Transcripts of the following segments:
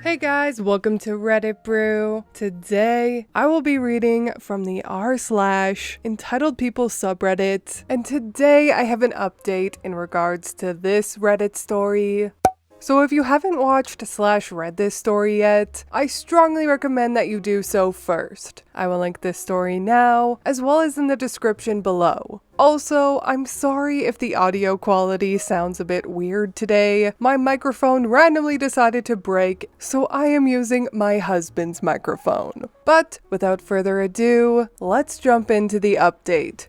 Hey guys, welcome to Reddit Brew. Today, I will be reading from the r/EntitledPeople subreddit, and today I have an update in regards to this Reddit story. So if you haven't watched / read this story yet, I strongly recommend that you do so first. I will link this story now, as well as in the description below. Also, I'm sorry if the audio quality sounds a bit weird today. My microphone randomly decided to break, so I am using my husband's microphone. But without further ado, let's jump into the update.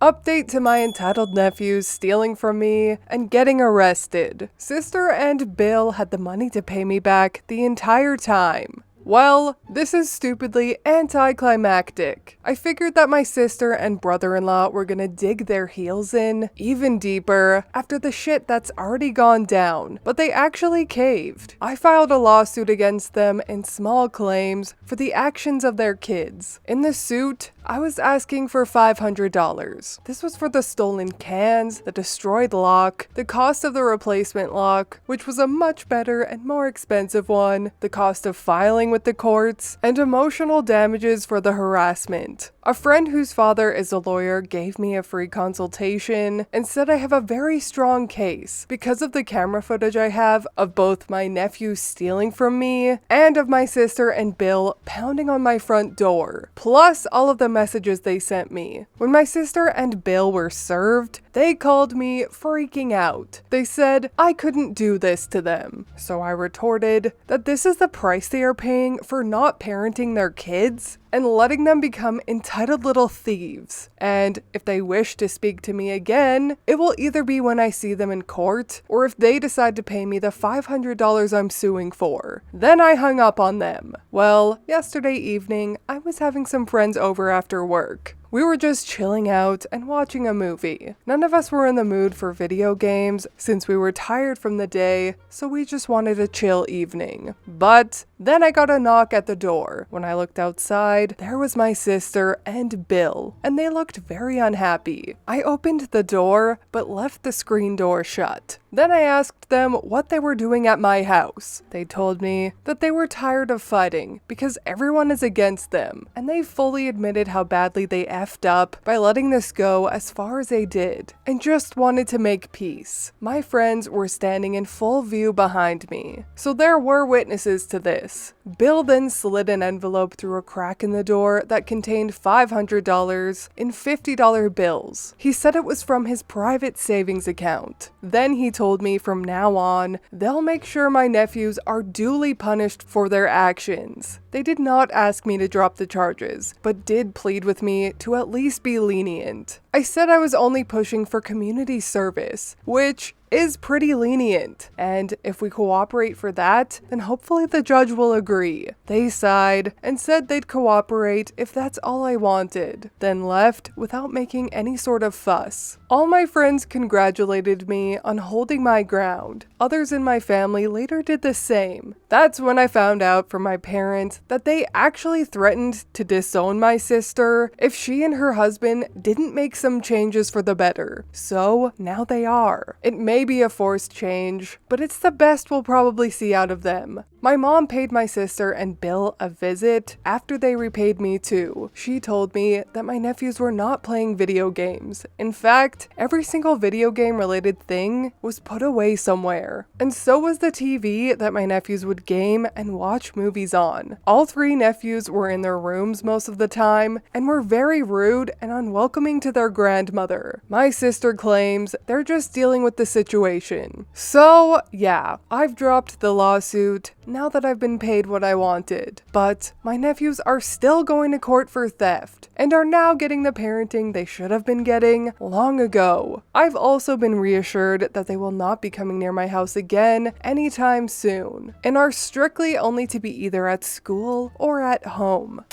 Update to my entitled nephews stealing from me and getting arrested. Sister and Bill had the money to pay me back the entire time. Well, this is stupidly anticlimactic. I figured that my sister and brother-in-law were gonna dig their heels in even deeper after the shit that's already gone down, but they actually caved. I filed a lawsuit against them in small claims for the actions of their kids. In the suit, I was asking for $500. This was for the stolen cans, the destroyed lock, the cost of the replacement lock, which was a much better and more expensive one, the cost of filing with the courts, and emotional damages for the harassment. A friend whose father is a lawyer gave me a free consultation and said I have a very strong case because of the camera footage I have of both my nephew stealing from me and of my sister and Bill pounding on my front door, plus all of the messages they sent me. When my sister and Bill were served, they called me freaking out. They said I couldn't do this to them. So I retorted that this is the price they are paying for not parenting their kids and letting them become entitled little thieves. And if they wish to speak to me again, it will either be when I see them in court or if they decide to pay me the $500 I'm suing for. Then I hung up on them. Well, yesterday evening, I was having some friends over after work. We were just chilling out and watching a movie. None of us were in the mood for video games since we were tired from the day, so we just wanted a chill evening. But then I got a knock at the door. When I looked outside, there was my sister and Bill, and they looked very unhappy. I opened the door, but left the screen door shut. Then I asked them what they were doing at my house. They told me that they were tired of fighting because everyone is against them, and they fully admitted how badly they effed up by letting this go as far as they did, and just wanted to make peace. My friends were standing in full view behind me, so there were witnesses to this. Bill then slid an envelope through a crack in the door that contained $500 in $50 bills. He said it was from his private savings account. Then he told me from now on, they'll make sure my nephews are duly punished for their actions. They did not ask me to drop the charges, but did plead with me to at least be lenient. I said I was only pushing for community service, which is pretty lenient, and if we cooperate for that, then hopefully the judge will agree. They sighed and said they'd cooperate if that's all I wanted, then left without making any sort of fuss. All my friends congratulated me on holding my ground. Others in my family later did the same. That's when I found out from my parents that they actually threatened to disown my sister if she and her husband didn't make some changes for the better. So now they are. It may be a forced change, but it's the best we'll probably see out of them. My mom paid my sister and Bill a visit after they repaid me too. She told me that my nephews were not playing video games. In fact, every single video game related thing was put away somewhere. And so was the TV that my nephews would game and watch movies on. All three nephews were in their rooms most of the time and were very rude and unwelcoming to their grandmother. My sister claims they're just dealing with the situation. So yeah, I've dropped the lawsuit now that I've been paid what I wanted. But my nephews are still going to court for theft and are now getting the parenting they should have been getting long ago. I've also been reassured that they will not be coming near my house again anytime soon and are strictly only to be either at school or at home.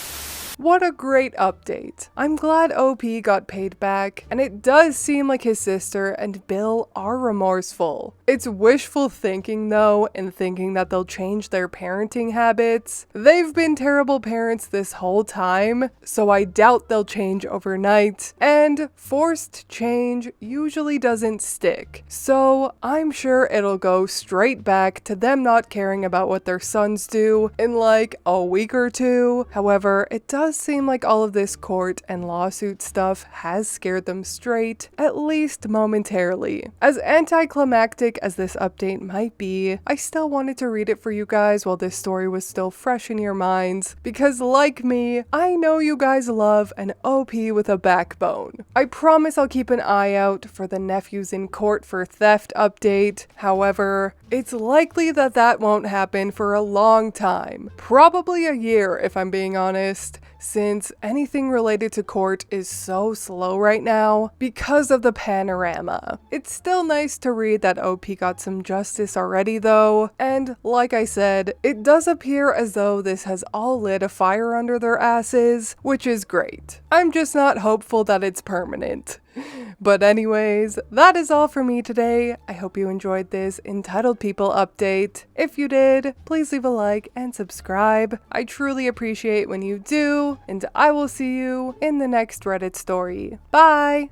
What a great update. I'm glad OP got paid back, and it does seem like his sister and Bill are remorseful. It's wishful thinking though, and thinking that they'll change their parenting habits. They've been terrible parents this whole time, so I doubt they'll change overnight, and forced change usually doesn't stick. So I'm sure it'll go straight back to them not caring about what their sons do in like a week or two. However, it does seem like all of this court and lawsuit stuff has scared them straight, at least momentarily. As anticlimactic as this update might be, I still wanted to read it for you guys while this story was still fresh in your minds, because like me, I know you guys love an OP with a backbone. I promise I'll keep an eye out for the Nephews in court for theft update. However, it's likely that that won't happen for a long time. Probably a year if I'm being honest, since anything related to court is so slow right now because of the panorama. It's still nice to read that OP got some justice already though, and like I said, it does appear as though this has all lit a fire under their asses, which is great. I'm just not hopeful that it's permanent. But anyways, that is all for me today. I hope you enjoyed this Entitled People update. If you did, please leave a like and subscribe. I truly appreciate when you do, and I will see you in the next Reddit story. Bye!